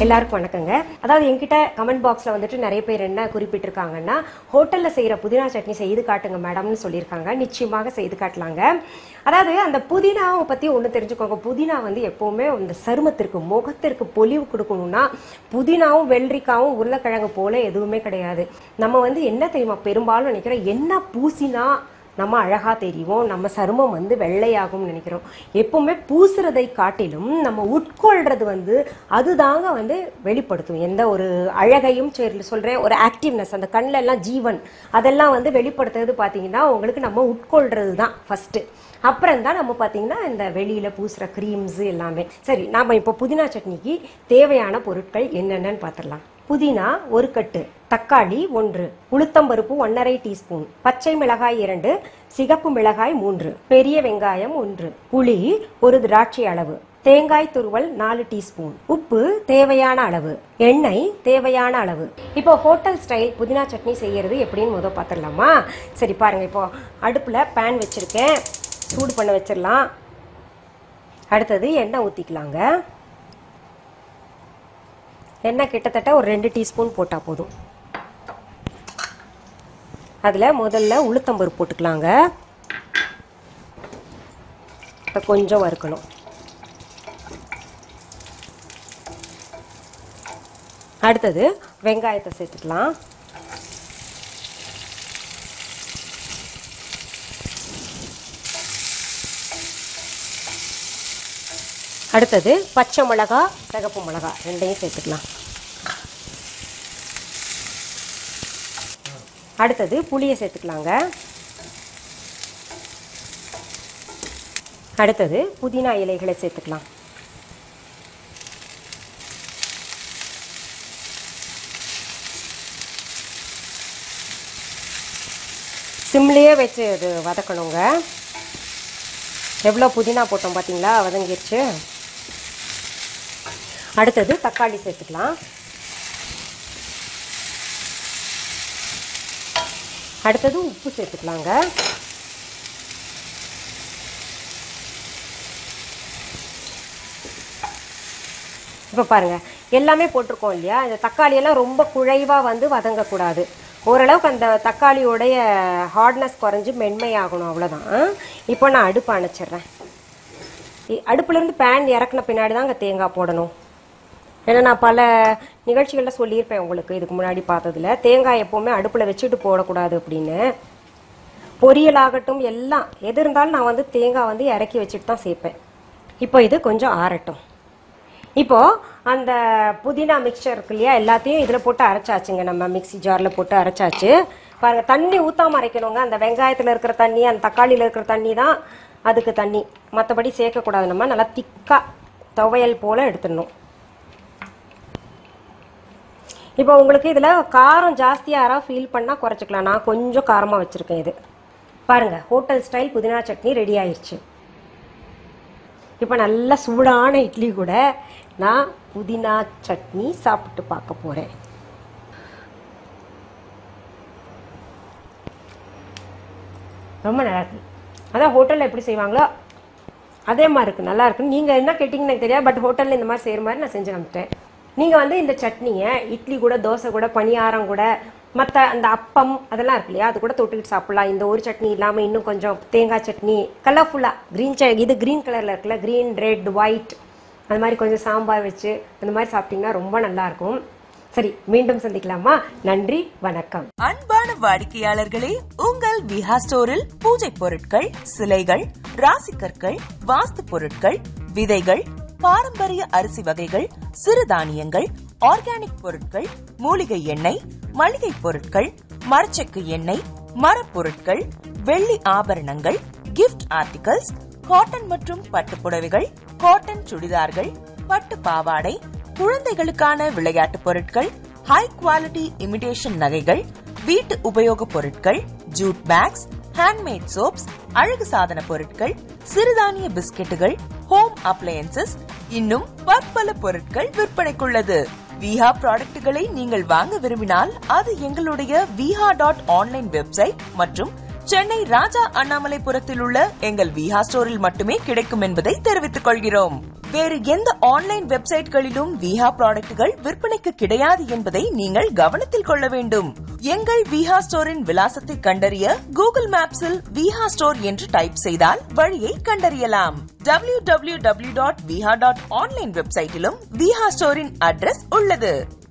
எல்லாருக்கும் வணக்கங்க. அதாவது என்கிட்ட கமெண்ட் பாக்ஸ்ல வந்துட்டு நிறைய பேர் என்ன குறிப்பிட்டிருக்காங்கன்னா, ஹோட்டல்ல செய்யற புதினா சட்னி செய்து காட்டுங்க மேடம்னு சொல்லியிருக்காங்க. நிச்சயமாக செய்து காட்டலாங்க. அதாவது அந்த புதினாவை பத்தி ஒண்ணு தெரிஞ்சுக்கோங்க. புதினா வந்து எப்பவுமே இந்த சருமத்திற்கு முகத்திற்கு பொலிவு கொடுக்கணும்னா புதினாவும் வெள்ளரிக்காவும் உருளைக்கிழங்கு போல எதுவுமே கிடையாது. நம்ம வந்து என்ன தெரியுமா பெரும்பாலும் நினைக்கிறோம், என்ன பூசினா நம்ம அழகா தெரியும், நம்ம சருமம் வந்து வெள்ளையாகும் நினைக்கிறோம். எப்பவுமே பூசுறதை காட்டிலும் நம்ம உட்கொள்றது வந்து அதுதாங்க வந்து வெளிப்படுத்தும் எந்த ஒரு அழகையும். சொல்றேன், ஒரு ஆக்டிவ்னஸ், அந்த கண்ணில் எல்லாம் ஜீவன் அதெல்லாம் வந்து வெளிப்படுத்துறது பார்த்தீங்கன்னா உங்களுக்கு நம்ம உட்கொள்றது தான் ஃபர்ஸ்ட். அப்புறம் தான் நம்ம பார்த்தீங்கன்னா இந்த வெளியில பூசுற கிரீம்ஸ் எல்லாமே. சரி, நாம இப்போ புதினா சட்னிக்கு தேவையான பொருட்கள் என்னென்னு பார்த்துடலாம். புதினா 1 கட்டு, தக்காளி 1, உளுத்தம்பருப்பு 1½ டீஸ்பூன், பச்சை மிளகாய் 2, சிகப்பு மிளகாய் 3, பெரிய வெங்காயம் 1, புளி 1 திராட்சை அளவு, தேங்காய் துருவல் 4 டீஸ்பூன், உப்பு தேவையான அளவு, எண்ணெய் தேவையான அளவு. இப்போ ஹோட்டல் ஸ்டைல் புதினா சட்னி செய்யறது எப்படின்னு முதல் பார்த்துடலாமா? சரி பாருங்க, இப்போ அடுப்புல பேன் வச்சிருக்கேன், சூடு பண்ண வச்சிடலாம். அடுத்தது எண்ணெய் ஊற்றிக்கலாங்க. எண்ணெய் கிட்டத்தட்ட ஒரு 2 டீஸ்பூன் போட்டால் போதும். அதில் முதல்ல உளுத்தம்பருப்பு போட்டுக்கலாங்க. இப்போ கொஞ்சம் வறுக்கணும். அடுத்தது வெங்காயத்தை சேர்த்துக்கலாம். அடுத்தது பச்சை மிளகா, சிகப்பு மிளகா ரெண்டையும் சேர்த்துக்கலாம். அடுத்தது புளியை சேர்த்துக்கலாங்க. அடுத்தது புதினா இலைகளை சேர்த்துக்கலாம். சிம்லேயே வச்சு இது வதக்கணுங்க. எவ்வளோ புதினா போட்டோம் பார்த்தீங்களா, வதங்கிடுச்சு. அடுத்தது தக்காளி சேர்த்துக்கலாம். அடுத்தது உப்பு சேர்த்துக்கலாங்க. இப்போ பாருங்க, எல்லாமே போட்டிருக்கோம் இல்லையா. இந்த தக்காளியெல்லாம் ரொம்ப குழைவாக வந்து வதங்கக்கூடாது. ஓரளவுக்கு அந்த தக்காளியோடைய ஹார்ட்னஸ் குறைஞ்சி மென்மையாகணும், அவ்வளோதான். இப்போ நான் அடுப்பு அணைச்சிட்றேன். அடுப்புலேருந்து பேன் இறக்குன பின்னாடி தான் அங்கே தேங்காய் போடணும். ஏன்னா நான் பல நிகழ்ச்சிகளில் சொல்லியிருப்பேன் உங்களுக்கு, இதுக்கு முன்னாடி பார்த்ததில் தேங்காய் எப்போவுமே அடுப்பில் வச்சுட்டு போடக்கூடாது அப்படின்னு. பொரியலாகட்டும் எல்லாம் எது இருந்தாலும் நான் வந்து தேங்காய் வந்து இறக்கி வச்சுட்டு தான் சேர்ப்பேன். இப்போ இது கொஞ்சம் ஆறட்டும். இப்போது அந்த புதினா மிக்சர் இருக்கு இல்லையா, எல்லாத்தையும் இதில் போட்டு அரைச்சாச்சுங்க. நம்ம மிக்சி ஜாரில் போட்டு அரைச்சாச்சு. பாருங்கள், தண்ணி ஊற்றாமல் அரைக்கணுங்க. அந்த வெங்காயத்தில் இருக்கிற தண்ணி, அந்த தக்காளியில் இருக்கிற தண்ணி தான் அதுக்கு தண்ணி, மற்றபடி சேர்க்கக்கூடாது. நம்ம நல்லா திக்காக துவையல் போல் எடுத்துடணும். இப்போ உங்களுக்கு இதில் காரம் ஜாஸ்தியாக யாராவது ஃபீல் பண்ணால் குறைச்சிக்கலாம். நான் கொஞ்சம் காரமாக வச்சுருக்கேன். இது பாருங்கள், ஹோட்டல் ஸ்டைல் புதினா சட்னி ரெடி ஆயிடுச்சு. இப்போ நல்ல சூடான இட்லி கூட நான் புதினா சட்னி சாப்பிட்டு பார்க்க போகிறேன். ரொம்ப நல்லா இருக்கு. அதான் ஹோட்டலில் எப்படி செய்வாங்களோ அதே மாதிரி இருக்குது, நல்லா இருக்குது. நீங்கள் என்ன கேட்டிங்கன்னு எனக்கு தெரியாது, பட் ஹோட்டலில் இந்த மாதிரி செய்கிற மாதிரி நான் செஞ்சு காமிட்டேன். நீங்கள் வந்து இந்த சட்னியை இட்லி கூட, தோசை கூட, பணியாரம் கூட, மற்ற அந்த அப்பம் அதெல்லாம் இருக்கு இல்லையா, அது கூட தொட்டுக்கிட்டு சாப்பிட்லாம். இந்த ஒரு சட்னி இல்லாமல் இன்னும் கொஞ்சம் தேங்காய் சட்னி கலர்ஃபுல்லாக க்ரீன் இது க்ரீன் கலரில் இருக்குல்ல, க்ரீன், ரெட், ஒயிட், அது மாதிரி கொஞ்சம் சாம்பார் வச்சு அந்த மாதிரி சாப்பிட்டிங்கன்னா ரொம்ப நல்லாயிருக்கும். சரி, மீண்டும் சந்திக்கலாமா? நன்றி, வணக்கம். அன்பான வாடிக்கையாளர்களே, உங்கள் விஹா ஸ்டோரில் பூஜை பொருட்கள், சிலைகள், ராசிக்கற்கள், வாஸ்து பொருட்கள், விதைகள், பாரம்பரிய அரிசி வகைகள், சிறுதானியங்கள், ஆர்கானிக் பொருட்கள், மூலிகை எண்ணெய், மளிகை பொருட்கள், மரச்செக்கு எண்ணெய், மரப்பொருட்கள், வெள்ளி ஆபரணங்கள், கிஃப்ட் ஆர்டிகல்ஸ், காட்டன் மற்றும் பட்டு புடவைகள், காட்டன் சுடிதார்கள், பட்டு பாவாடை, குழந்தைகளுக்கான விளையாட்டு பொருட்கள், ஹை குவாலிட்டி இமிடேஷன் நகைகள், வீட்டு உபயோக பொருட்கள், ஜூட் பேக்ஸ், ஹேண்ட்மேட் சோப்ஸ், அழகு சாதன பொருட்கள், சிறுதானிய பிஸ்கெட்டுகள், ஹோம் அப்ளையன்சஸ், இன்னும் பற்பல பொருட்கள் விற்பனைக்குள்ளது. விஹா ப்ராடக்ட்களை நீங்கள் வாங்க விரும்பினால் அது எங்களுடைய viha.online வெப்சைட் மற்றும் சென்னை ராஜா அண்ணாமலைபுரத்தில் உள்ள எங்கள் விஹா ஸ்டோரில் மட்டுமே கிடைக்கும் என்பதை தெரிவித்துக் கொள்கிறோம். வேறு எந்த ஆன்லைன் வெப்சைட்களிலும் விஹா ப்ராடக்ட்கள் விற்பனைக்கு கிடையாது என்பதை நீங்கள் கவனத்தில் கொள்ள வேண்டும். எங்கள் விஹா ஸ்டோரின் விலாசத்தை கண்டறிய கூகுள் மேப்ஸில் விஹா ஸ்டோர் என்று டைப் செய்தால் வழியை கண்டறியலாம். www.viha.online வெப்சைட்டிலும் விஹா ஸ்டோரின் அட்ரஸ் உள்ளது.